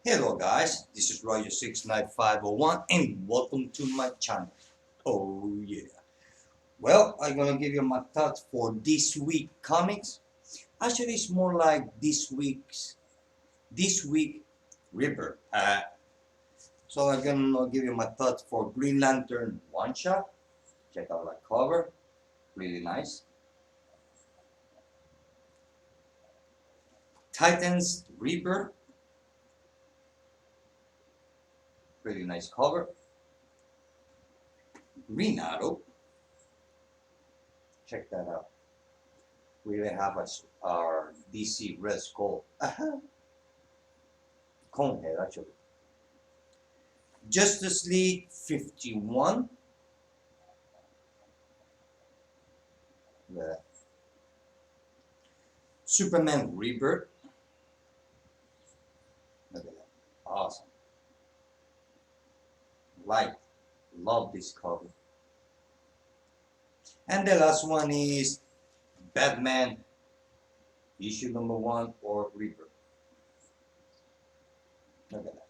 Hello guys, this is Roger69501 and welcome to my channel. Oh yeah. Well, I'm gonna give you my thoughts for this week comics. Actually, it's more like this week Rebirth. So I'm gonna give you my thoughts for Green Lantern one shot. Check out that cover, really nice. Titans Rebirth, really nice cover. Green Arrow, check that out. We even have our DC Red Skull. Conehead, actually. Justice League 51. The Superman Rebirth. Look at that. Awesome. Love this cover. And the last one is Batman issue #1 or Rebirth. Look at that.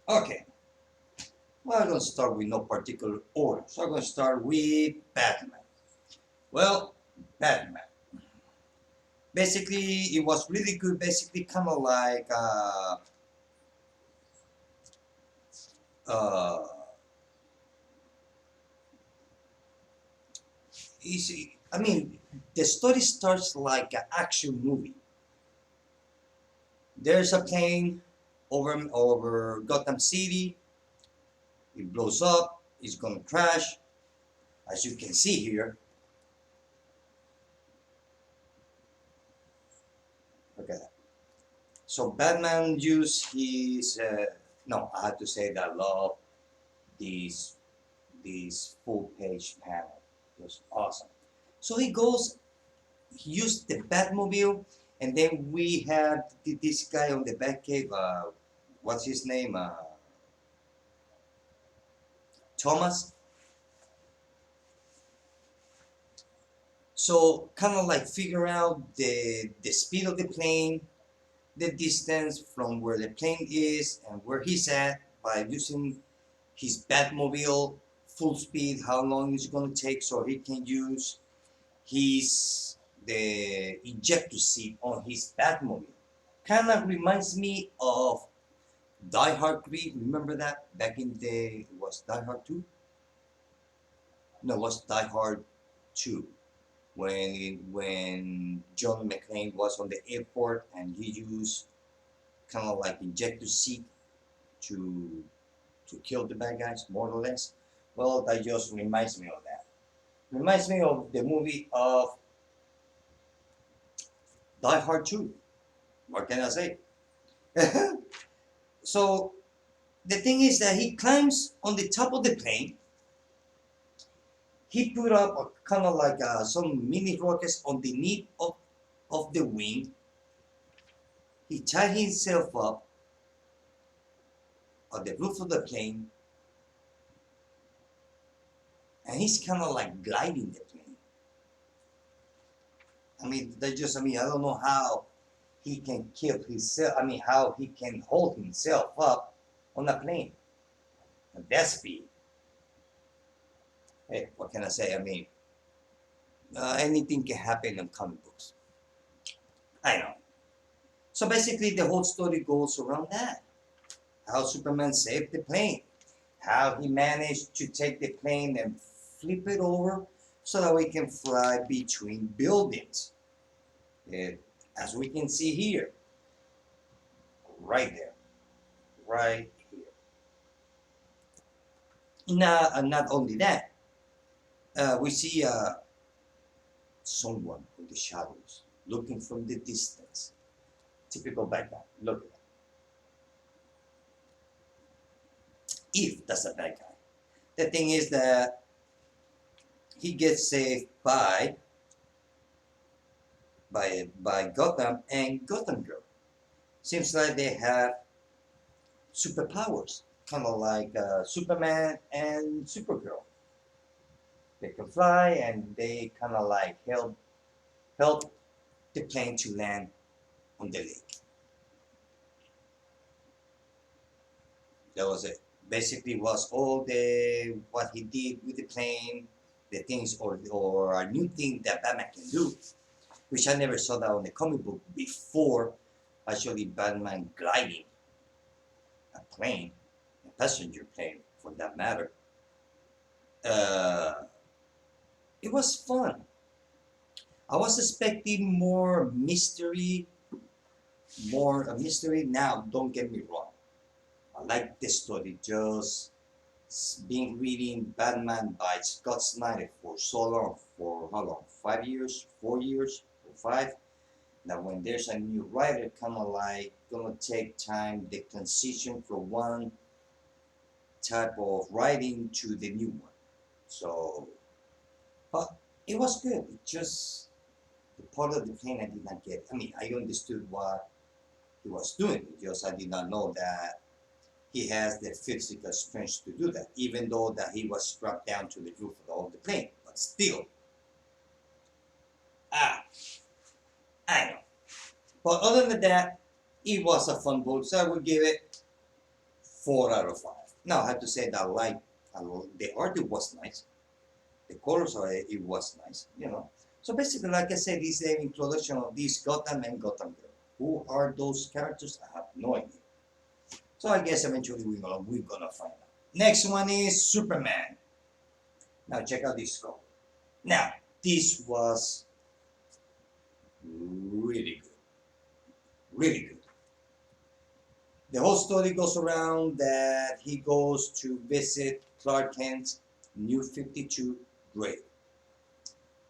Okay. Well, I'm going to start with no particular order. So I'm going to start with Batman. Well, Batman. Basically, it was really good. Basically, kind of like easy. I mean, the story starts like an action movie. There's a plane over Gotham City. It blows up. It's gonna crash, as you can see here. Look at that. So Batman used his. No, I have to say that I love this full page panel. It was awesome. So he used the Batmobile, and then we had this guy on the Batcave. What's his name? Thomas. So kind of like figure out the speed of the plane, the distance from where the plane is and where he's at by using his Batmobile full speed, how long it's going to take, so he can use the ejector seat on his Batmobile. Kind of reminds me of Die Hard 3. Remember that? Back in the day, it was Die Hard 2? No, it was Die Hard 2. When John McClane was on the airport and he used kind of like ejector seat to kill the bad guys, more or less. Well, that just reminds me of that. Reminds me of the movie of Die Hard 2. What can I say? So the thing is that he climbs on the top of the plane. He put up a kind of like some mini rockets underneath of the wing. He tied himself up on the roof of the plane, and he's kind of like gliding the plane. I mean, I don't know how he can keep himself, how he can hold himself up on a plane at that speed. Hey, what can I say? I mean, anything can happen in comic books. I know. So basically, the whole story goes around that. How Superman saved the plane. How he managed to take the plane and flip it over so that we can fly between buildings. As we can see here. Right there. Right here. Not only that. We see someone in the shadows looking from the distance. Typical bad guy. Look at that. If that's a bad guy. The thing is that he gets saved by Gotham and Gotham Girl. Seems like they have superpowers, kind of like Superman and Supergirl. They can fly and they kind of like help the plane to land on the lake. That was it. Basically, was all the what he did with the plane, the things or a new thing that Batman can do, which I never saw that on the comic book before. Actually, Batman gliding a plane, a passenger plane for that matter. Uh, it was fun. I was expecting more mystery, more a mystery. Now, don't get me wrong. I like this story. Just been reading Batman by Scott Snyder for so long, for how long? 5 years, 4 years, or five. Now, when there's a new writer, kind of like gonna take time the transition from one type of writing to the new one. So, but it was good. It just the part of the plane I did not get. I mean, I understood what he was doing. Just I did not know that he has the physical strength to do that, even though that he was strapped down to the roof of the plane. But still, ah, I know. But other than that, it was a fun book, so I would give it 4 out of 5. Now I have to say that the art it was nice, the colors of it was nice, you know. So basically, like I said, this is the introduction of this Gotham and Gotham Girl. Who are those characters? I have no idea. So I guess eventually we're gonna find out. Next one is Superman. Now check out this cover. Now this was really good, really good. The whole story goes around that he goes to visit Clark Kent's New 52 grave,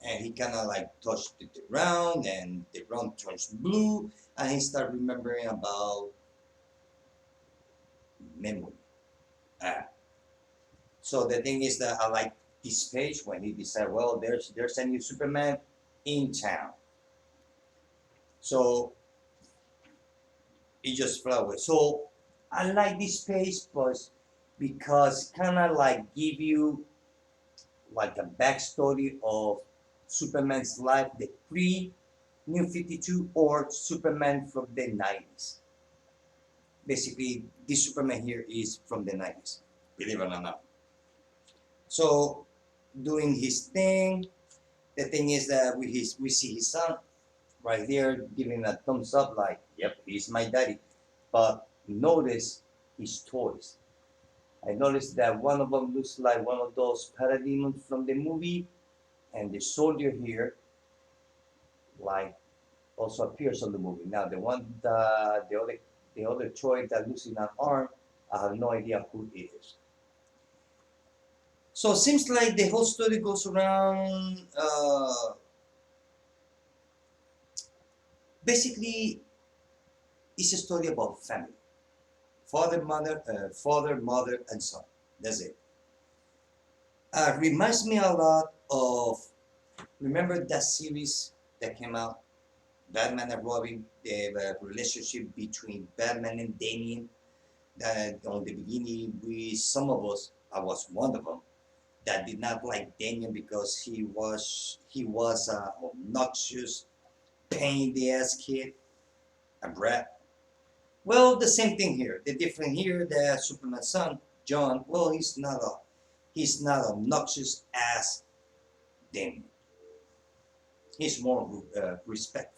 and he kind of like touched the ground, and the ground turns blue, and he starts remembering about memory. Ah. So the thing is that I like this page when he decided, well, there's a new Superman in town. So it just fell away. So I like this page because kind of like give you like a backstory of Superman's life, the pre New 52 or Superman from the 90s. Basically, this Superman here is from the 90s, believe it or not. So doing his thing. The thing is that we see his son right there giving a thumbs up like, yep, he's my daddy. But notice his toys. I noticed that one of them looks like one of those parademons from the movie, and the soldier here like also appears on the movie. Now the other toy that looks in an arm, I have no idea who it is. So it seems like the whole story goes around basically it's a story about family. Father, mother, and son. That's it. Reminds me a lot of, remember that series that came out, Batman and Robin, the relationship between Batman and Damian. That on the beginning, some of us, I was one of them, that did not like Damian because he was obnoxious, pain in the ass kid, a brat. Well, the same thing here. The difference here, the Superman's son, John, well, he's not obnoxious as Damien. He's more respectful.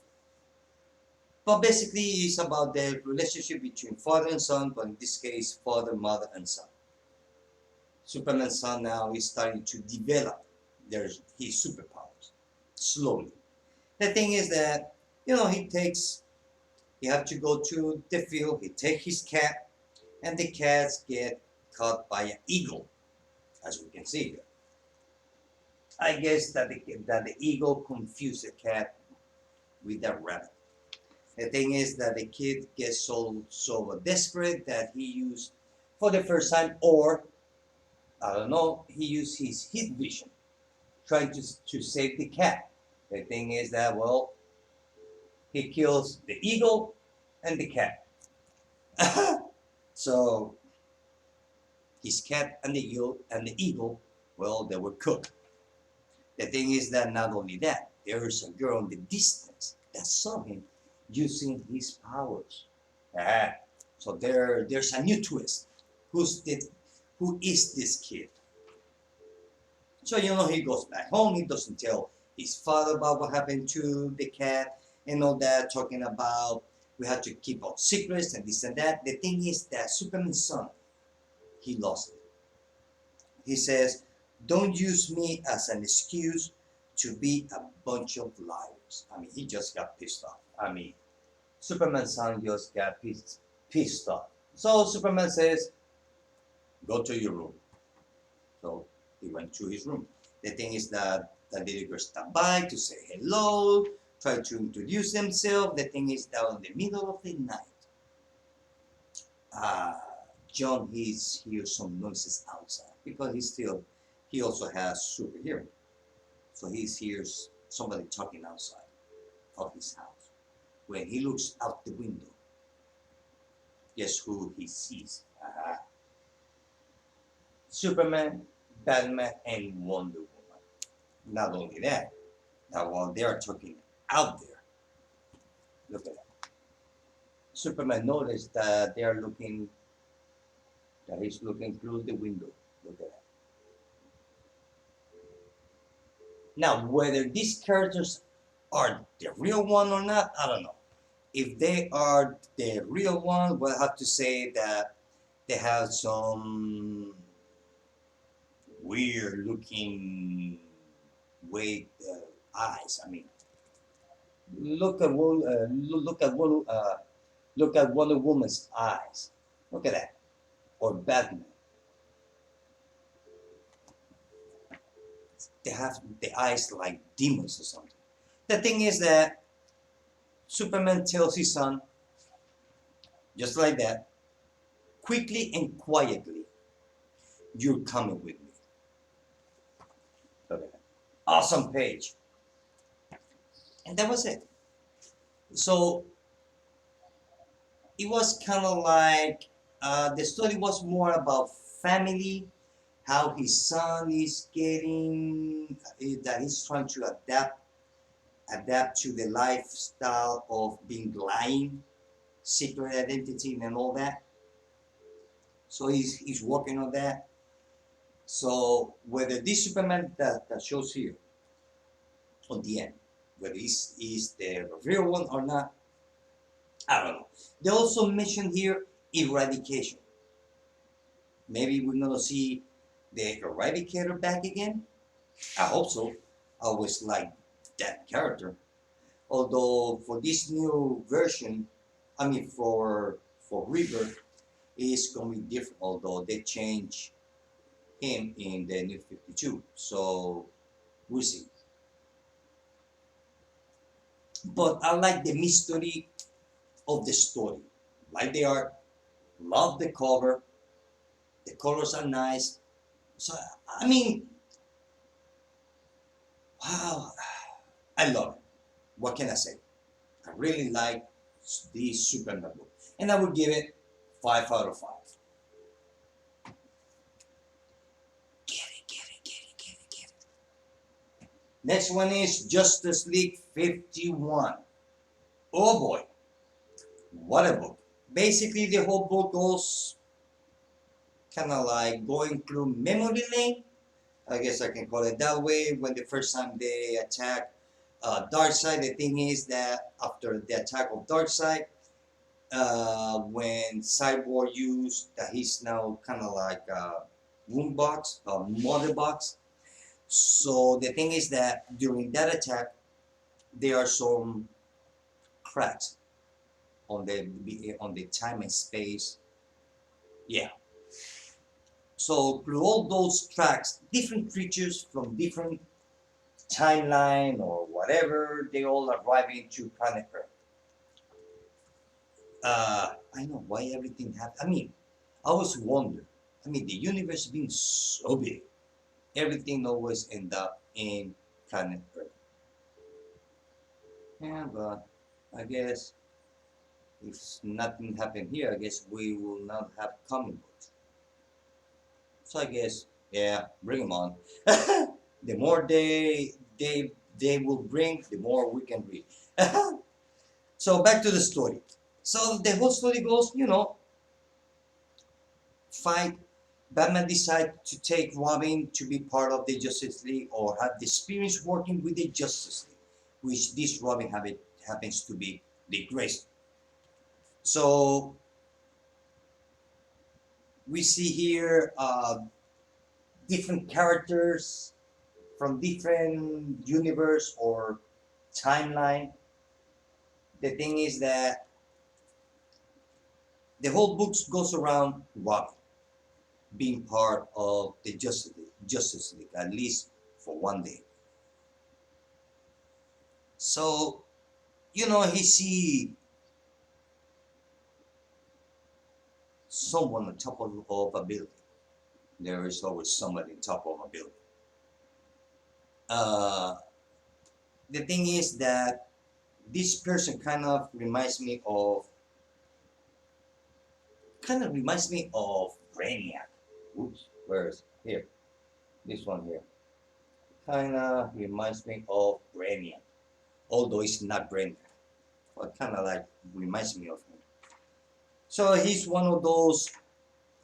But basically, it's about the relationship between father and son, but in this case, father, mother, and son. Superman's son now is starting to develop his superpowers slowly. The thing is that, he have to go to the field, he take his cat, and the cats get caught by an eagle, as we can see here. I guess that the eagle confused the cat with the rabbit. The thing is that the kid gets so desperate that he used for the first time, or I don't know, he used his heat vision trying to save the cat. The thing is that, well, he kills the eagle and the cat. So his cat and the eagle, well, they were cooked. The thing is that not only that, there is a girl in the distance that saw him using his powers. So there's a new twist. who's this, who is this kid? So he goes back home. He doesn't tell his father about what happened to the cat and all that, talking about we have to keep our secrets and this and that. The thing is that Superman's son, he lost it. He says, "Don't use me as an excuse to be a bunch of liars." I mean, he just got pissed off. I mean, Superman's son just got pissed off. So Superman says, "Go to your room." So he went to his room. The thing is that the little girl stopped by to say hello, try to introduce himself. The thing is that in the middle of the night, John hears some noises outside because he also has super hearing. So he hears somebody talking outside of his house. When he looks out the window, guess who he sees? Superman, Batman, and Wonder Woman. Not only that, while they are talking out there, look at that. Superman noticed that he's looking through the window. Look at that. Now, whether these characters are the real one or not, I don't know. If they are the real one, we'll have to say that they have some weird looking eyes. I mean, look at Wonder Woman's eyes. Look at that. Or Batman. They have the eyes like demons or something. The thing is that Superman tells his son, just like that, quickly and quietly, "You're coming with me." Look at that. Awesome page. And that was it. So it was kind of like the story was more about family, how his son is getting, that he's trying to adapt to the lifestyle of being lying, secret identity, and all that. So he's working on that. So whether this Superman that shows here on the end, whether he's the real one or not, I don't know. They also mentioned here eradication. Maybe we're gonna see the Eradicator back again. I hope so. I always liked that character. Although for this new version, I mean for Rebirth, it's gonna be different. Although they change him in the New 52, so we'll see. But I like the mystery of the story. Like the art, love the cover. The colors are nice. So I mean, wow, I love it. What can I say? I really like this Superman book, and I would give it 5 out of 5. Get it. Next one is Justice League 51. Oh boy, what a book. Basically, the whole book goes kind of like going through memory lane. I guess I can call it that way. When the first time they attack Darkseid, the thing is that after the attack of Darkseid, when Cyborg used that, he's now kind of like a wound box, a mother box. So the thing is that during that attack, there are some cracks on the time and space. Yeah. So through all those tracks, different creatures from different timeline or whatever, they all arrive into planet Earth. I know why everything happened. I mean, I always wonder. I mean, the universe being so big, everything always end up in planet Earth. Yeah, but I guess if nothing happened here, I guess we will not have comic books. So I guess, yeah, bring them on. The more they will bring, the more we can read. So back to the story. So the whole story goes, fight, Batman decides to take Robin to be part of the Justice League or have the experience working with the Justice League, which this Robin happens to be Dick Grayson. So we see here different characters from different universe or timeline. The thing is that the whole book goes around Robin being part of the Justice League, at least for one day. So, he see someone on top of a building. There is always somebody on top of a building. Uh, the thing is that this person kind of reminds me of Brainiac. Oops, where is it? Here? This one here. Kind of reminds me of Brainiac, although it's not Brainiac, but kind of like reminds me of him. So he's one of those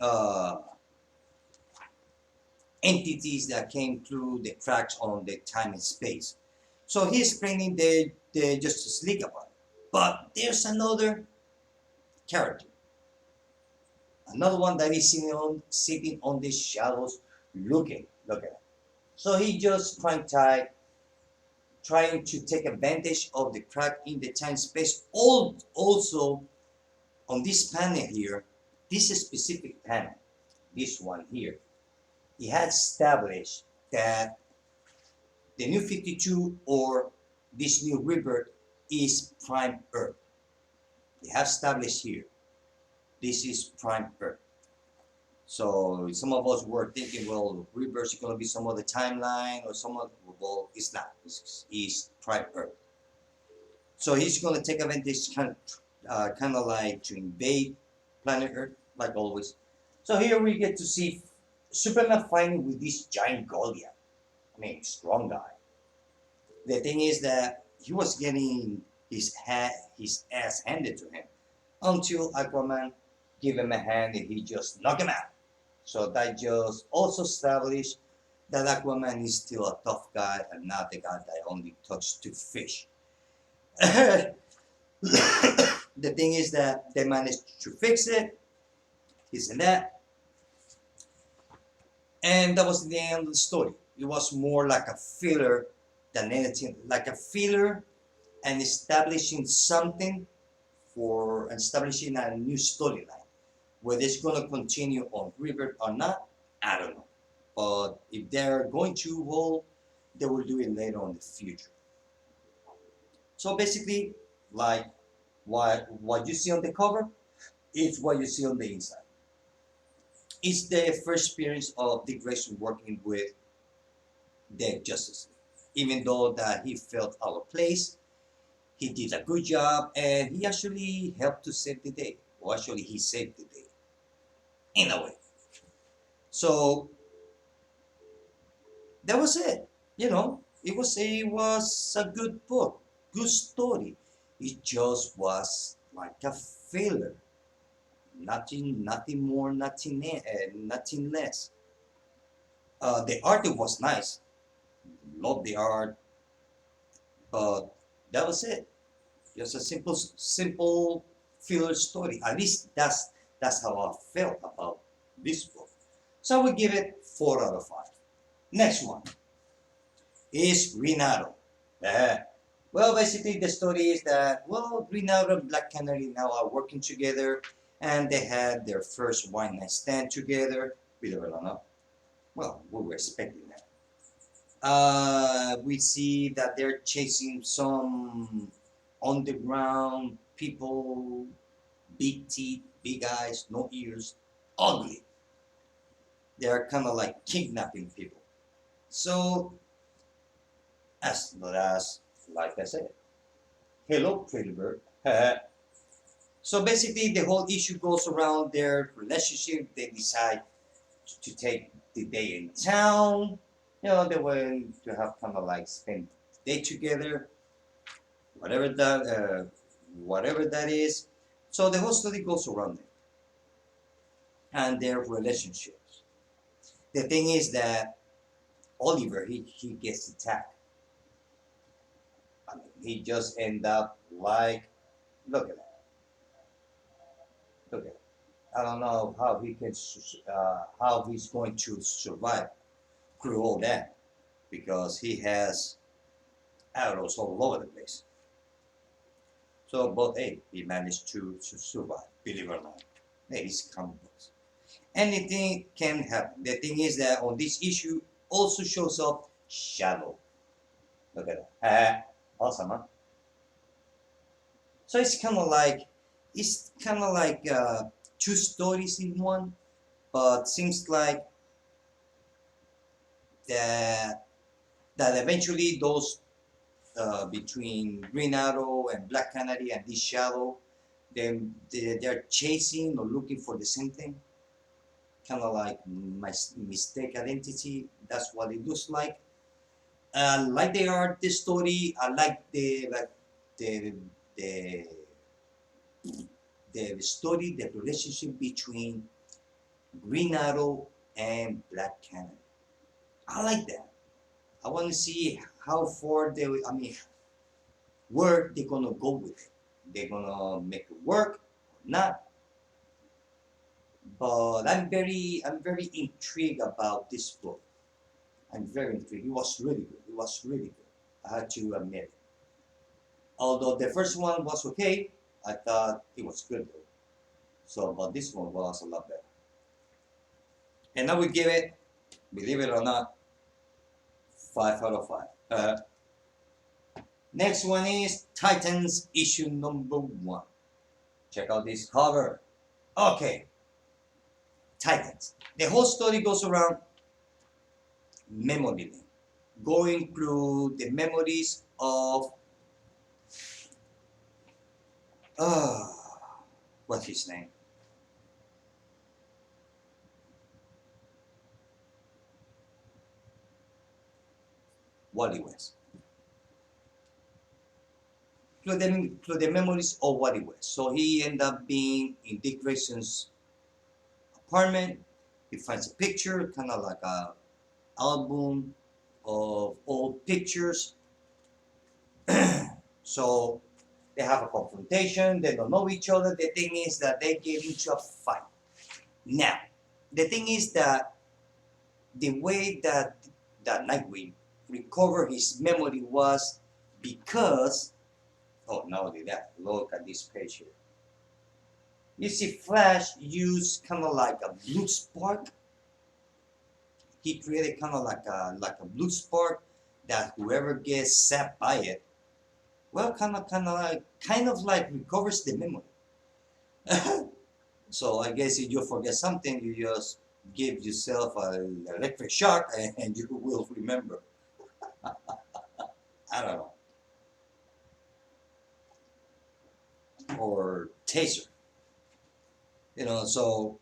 uh, entities that came through the cracks on the time and space. So he's explaining the Justice League about it. But there's another character, another one that is sitting on the shadows, looking. Look at it. So he just trying to take advantage of the crack in the time space. Also, on this panel here, this specific panel, this one here, he had established that the new 52 or this new rebirth is prime Earth. They have established here, this is prime Earth. So some of us were thinking, well, rebirth is going to be some other timeline or some other, well, it's not. It's prime Earth. So he's going to take advantage, kind of like to invade planet Earth, like always. So here we get to see Superman fighting with this giant Goliath. I mean, strong guy. The thing is that he was getting his ass handed to him until Aquaman give him a hand and he just knocked him out. So that just also established that Aquaman is still a tough guy and not the guy that only talks to fish. The thing is that they managed to fix it, this and that, and that was the end of the story. It was more like a filler than anything, like a filler and establishing something for establishing a new storyline. Whether it's going to continue on Rebirth or not, I don't know. But if they're going to, well, they will do it later on in the future. So basically, like what you see on the cover is what you see on the inside. It's the first experience of Dick Grayson working with the Justice League. Even though that he felt out of place, he did a good job and he actually helped to save the day. Well, actually, he saved the day. In a way. So that was it. It was a good book, good story. It just was like a filler. Nothing more, nothing less. The art was nice. Loved the art, but that was it. Just a simple filler story. At least that's how I felt about this book. So I would give it 4 out of 5. Next one is Green Arrow. Well, basically the story is that, well, Green Arrow and Black Canary now are working together and they had their first one night stand together. We don't know. Well, we were expecting that. We see that they're chasing some underground people, big teeth, big eyes, no ears, ugly. They're kind of like kidnapping people. So, like I said, hello, pretty bird. So basically, the whole issue goes around their relationship. They decide to take the day in town. They went to have kind of like spend the day together, whatever that is. So the whole story goes around it. and their relationships. The thing is that Oliver, he gets attacked. I mean, he just end up like, look at that, look at that. I don't know how he can, how he's going to survive through all that, because he has arrows all over the place. So, but hey, he managed to survive, believe it or not. Hey, it's comic books. Anything can happen. The thing is that on this issue also shows up Shadow. Look at that. Awesome, huh? So it's kind of like two stories in one, but seems like that eventually those between Green Arrow and Black Canary and this Shadow, they're chasing or looking for the same thing. Kind of like my mistake identity. That's what it looks like. Like they are this story. I like the the the story, the relationship between Green Arrow and Black Canary. I like that. I want to see how far they. I mean, where they're gonna go with it. They're gonna make it work or not. But I'm very intrigued about this book. I'm very intrigued. It was really good. It was really good. I had to admit it. Although the first one was okay, I thought it was good though. So, but this one was a lot better. And I would give it, believe it or not, 5 out of 5. Next one is Titans issue number 1. Check out this cover. Okay, Titans. The whole story goes around memory lane, going through the memories of uh, what's his name? Wally West. Through the memories of Wally West. So he ended up being in Dick Grayson's apartment. He finds a picture, kind of like a album of old pictures. So they have a confrontation. They don't know each other. The thing is that they get into a fight. Now, the thing is that the way that Nightwing recovered his memory was because, oh, not only that, look at this page here. You see, Flash used kind of like a blue spark. He created kind of like a blue spark that whoever gets zapped by it, well, kind of like recovers the memory. So I guess if you forget something, you just give yourself an electric shock and you will remember. I don't know. Or taser. You know, so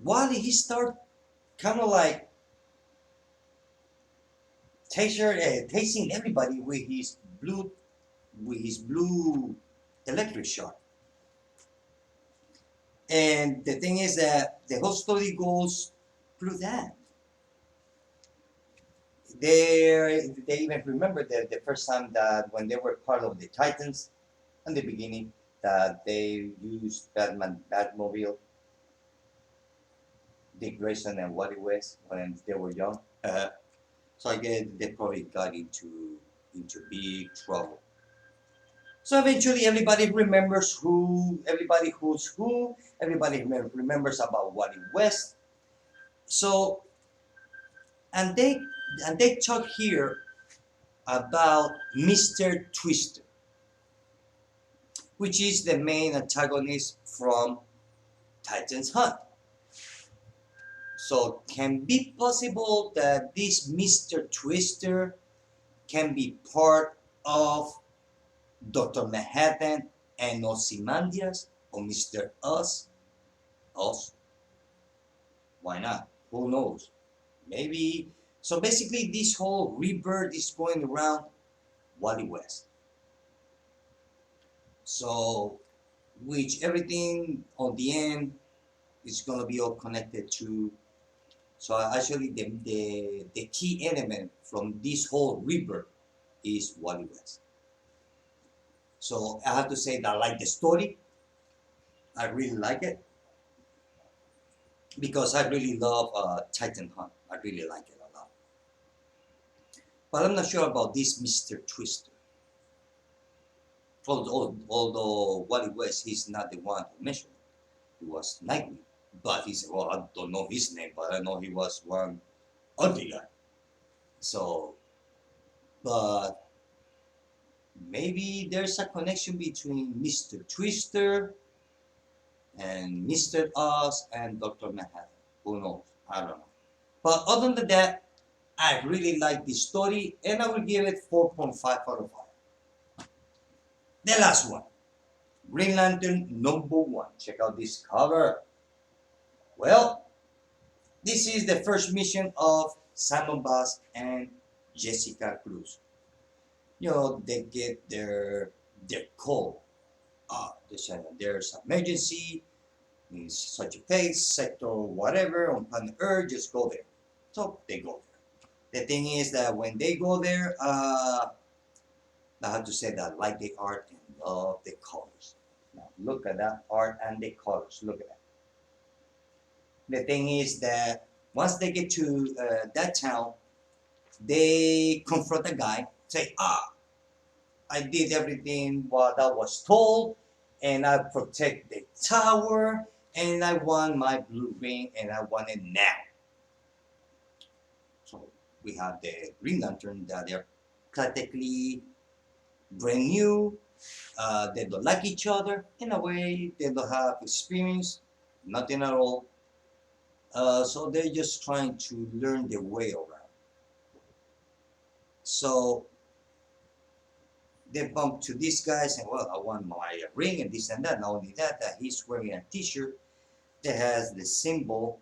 why did he start kind of like tasing everybody with his blue electric shock? And the thing is that the whole story goes through that. They even remember the first time that when they were part of the Titans in the beginning, that they used Batmobile, Dick Grayson and Wally West when they were young. So I guess they probably got into big trouble. So eventually everybody remembers everybody who's who, everybody remembers about Wally West. So, and they talk here about Mr. Twister, which is the main antagonist from Titans Hunt. So, can be possible that this Mr. Twister can be part of Dr. Manhattan and Ozymandias or Mr. Us? Why not? Who knows? Maybe. So basically, this whole rebirth is going around Wally West. So which everything on the end is gonna be all connected to. So actually, the key element from this whole rebirth is Wally West. So I have to say that I like the story. I really like it because I really love Titan Hunt. I really like it a lot. But I'm not sure about this Mr. Twister. Although Wally West, he's not the one who mentioned it. It was Nightwing. But he said, well, I don't know his name, but I know he was one ugly guy. So, but maybe there's a connection between Mr. Twister and Mr. Oz and Dr. Manhattan. Who knows? I don't know. But other than that, I really like this story and I will give it 4.5 out of 5. The last one, Green Lantern #1. Check out this cover. Well, this is the first mission of Simon Bass and Jessica Cruz. You know, they get their call. There's an emergency in such a place, sector whatever on planet Earth, just go there. So they go there. The thing is that when they go there, I have to say that I like the art and love the colors. Now look at that art and the colors. Look at that. The thing is that once they get to that town, they confront a guy, say, I did everything what I was told, and I protect the tower, and I want my blue ring, and I want it now. So we have the Green Lantern that they're practically brand new. They don't like each other in a way. They don't have experience, nothing at all. So they're just trying to learn their way around. So they bump to this guy saying, well, I want my ring and this and that. Not only that, that he's wearing a t-shirt that has the symbol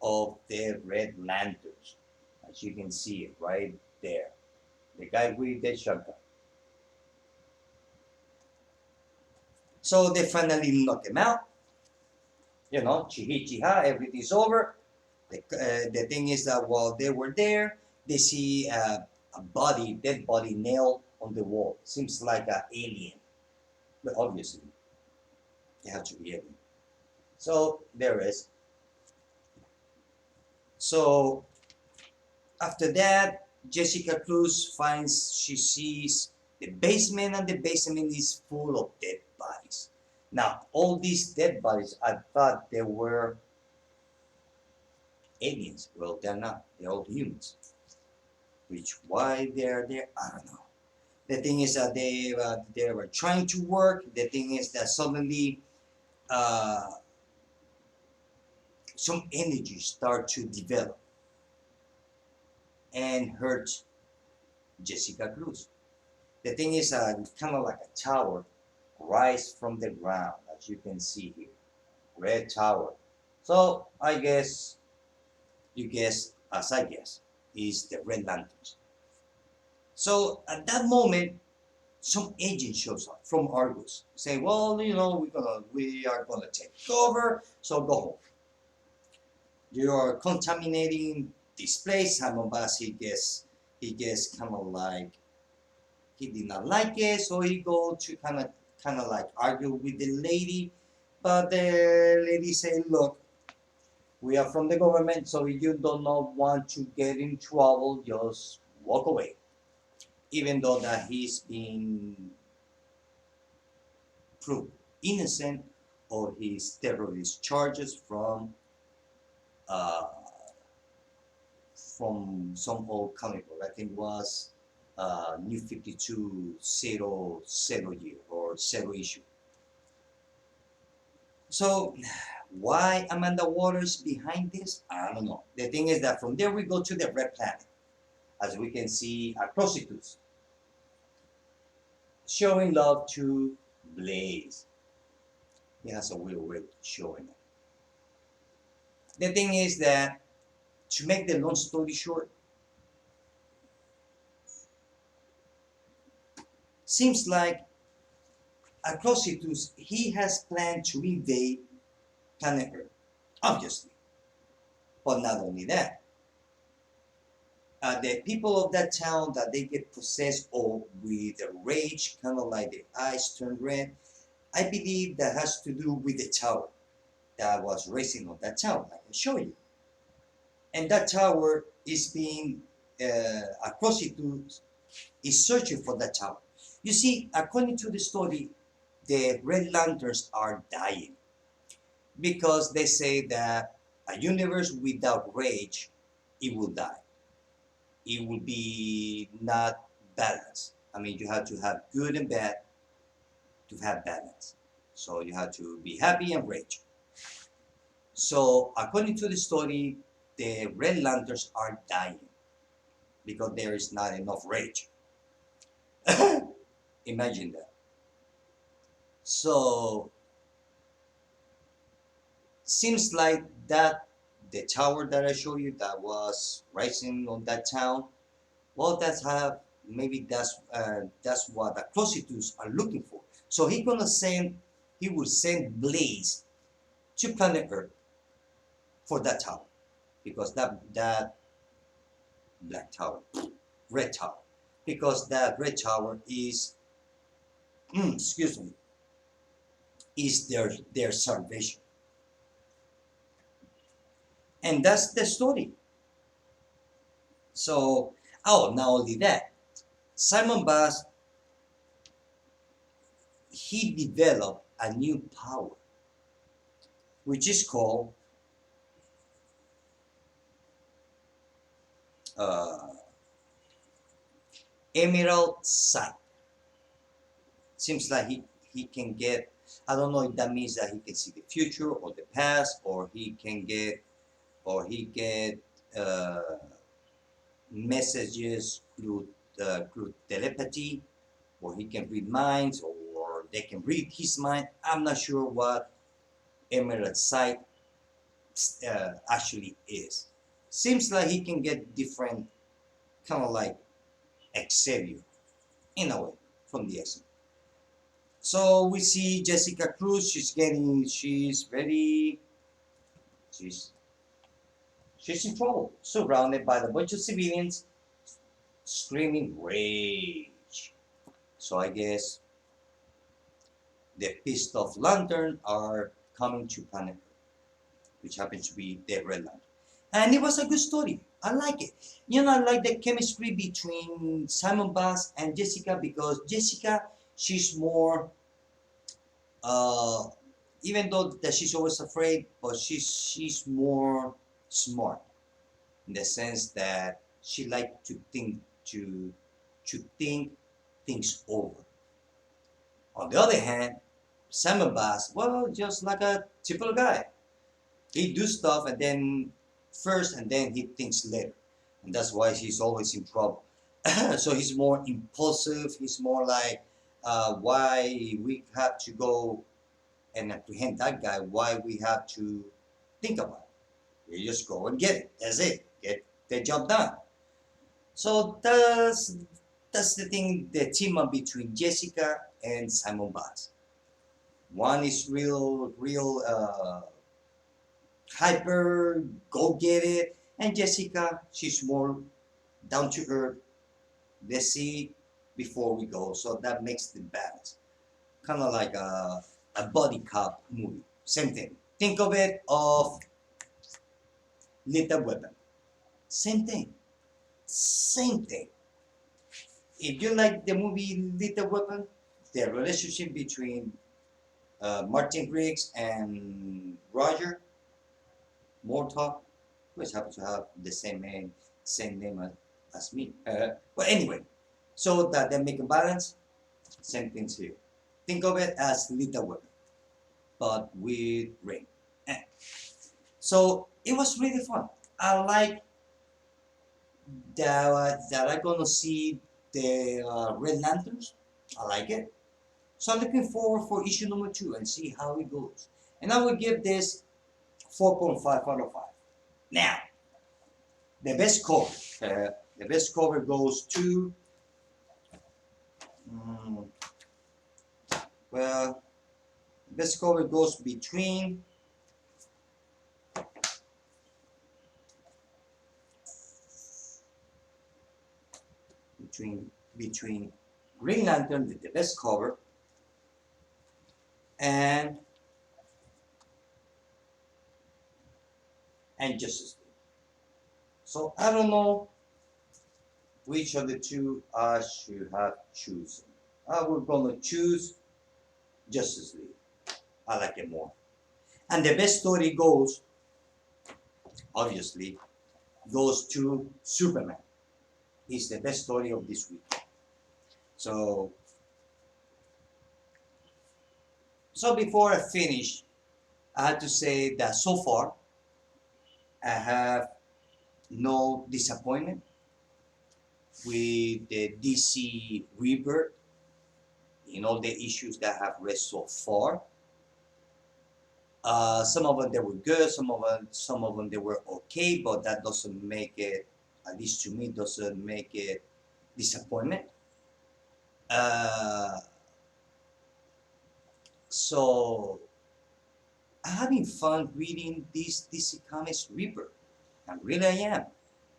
of the Red Lanterns. As you can see it right there. The guy with the shotgun. So they finally knock him out. You know, chihi chiha, everything's over. The thing is that while they were there, they see a body, dead body nailed on the wall. Seems like an alien. But obviously, it had to be alien. So there is. So after that, Jessica Cruz she sees the basement, and the basement is full of dead bodies. Now, all these dead bodies, I thought they were aliens. Well, they're not. They're all humans. Which why they're there, I don't know. The thing is that they were trying to work. The thing is that suddenly uh, some energy start to develop and hurt Jessica Cruz. The thing is kind of like a tower rise from the ground, as you can see here. Red tower. So I guess, you guess, as I guess, is the Red Lanterns. So at that moment, some agent shows up from Argus, saying, "Well, you know, we are gonna take over, so go home. You are contaminating this place." Simon Bass, he gets kind of like he did not like it, so he go to kind of like argue with the lady, but the lady say, "Look, we are from the government, so if you do not want to get in trouble, just walk away." Even though that he's been proved innocent of his terrorist charges uh, from some old comic book. I think it was New 52 zero year or zero issue. So why Amanda Waters behind this? I don't know. The thing is that from there we go to the Red Planet. As we can see, prostitutes showing love to Blaze. He has a weird way of showing it. The thing is that, to make the long story short, seems like Acrositus, he has planned to invade planet Earth, obviously. But not only that, the people of that town that they get possessed or with a rage, kind of like the eyes turn red. I believe that has to do with the tower that was raising on that town. I can show you. And that tower is being Acrositus is searching for that tower. You see, according to the story, the Red Lanterns are dying because they say that a universe without rage, it will die. It will be not balanced. I mean, you have to have good and bad to have balance. So you have to be happy and rage. So according to the story, the Red Lanterns are dying because there is not enough rage. Imagine that. So seems like that the tower that I showed you that was rising on that town. Well, that's how maybe that's what the prostitutes are looking for. So he will send Blaze to planet Earth for that tower because that black tower, red tower, because that red tower is excuse me, is their salvation. And that's the story. So, oh, not only that, Simon Bass, he developed a new power, which is called uh, Emerald Sight. Seems like he can get, I don't know if that means that he can see the future or the past, or he get messages through telepathy, or he can read minds, or they can read his mind. I'm not sure what Emerald Sight actually is. Seems like he can get different, kind of like Xavier, in a way, from the X-Men. So we see Jessica Cruz. She's very, she's in trouble, surrounded by a bunch of civilians screaming rage. So I guess the pissed off lantern are coming to planet Earth, which happens to be the Red Lantern. And it was a good story. I like it. You know, I like the chemistry between Simon Bass and Jessica because Jessica, she's more, uh, even though that she's always afraid, but she's more smart in the sense that she likes to think things over. On the other hand, Simon Bass, well, just like a typical guy. He do stuff and then first and then he thinks later. And that's why he's always in trouble. So he's more impulsive. He's more like, why we have to go and apprehend that guy, why we have to think about it. You just go and get it. That's it. Get the job done. So that's the thing, the team up between Jessica and Simon Bass. One is real hyper, go get it, and Jessica, she's more down to earth. Let's see before we go. So that makes the balance. Kind of like a body cop movie. Same thing. Think of it of Little Weapon. Same thing. Same thing. If you like the movie Little Weapon, the relationship between Martin Riggs and Roger Mortal, which happens to have the same name as me. But anyway, so that they make a balance. Same things here. Think of it as Little Weapon, but with rain. So it was really fun. I like that I'm gonna see the Red Lanterns. I like it. So I'm looking forward for issue number 2 and see how it goes. And I will give this 4.5 out of 5. Now, the best cover. The best cover goes to Well, best cover goes between Green Lantern with the best cover and Justice League. So I don't know which of the two I should have chosen. I was gonna choose Justice League. I like it more. And the best story goes, obviously, goes to Superman. He's the best story of this week. So before I finish, I had to say that so far I have no disappointment with the DC Rebirth in all the issues that I have read so far. Some of them they were good, some of them they were okay, but that doesn't make it, at least to me, doesn't make it disappointment. Uh, so I'm having fun reading this DC Comics Rebirth. And really I am.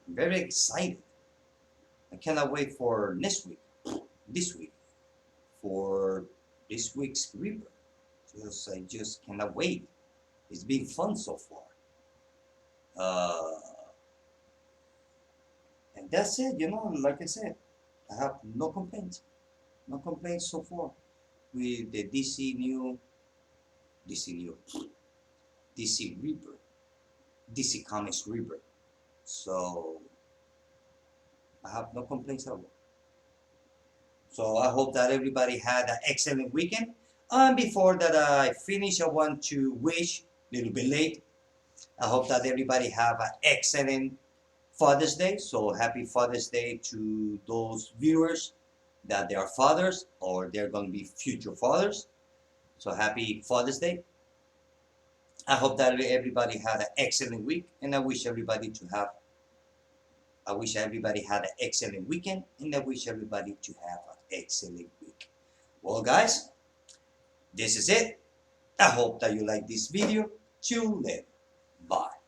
I'm very excited. I cannot wait for next week, this week, for this week's Rebirth. I just cannot wait. It's been fun so far. Uh, and that's it, like I said, I have no complaints. No complaints so far with the DC Rebirth, DC Comics Rebirth. So I have no complaints at all. So I hope that everybody had an excellent weekend. And before that I finish, I want to wish, a little bit late, I hope that everybody have an excellent Father's Day. So happy Father's Day to those viewers that they are fathers or they're going to be future fathers. So happy Father's Day. I hope that everybody had an excellent week, and I wish everybody had an excellent weekend, and I wish everybody to have an excellent week. Well, guys, this is it. I hope that you like this video. Till then, bye.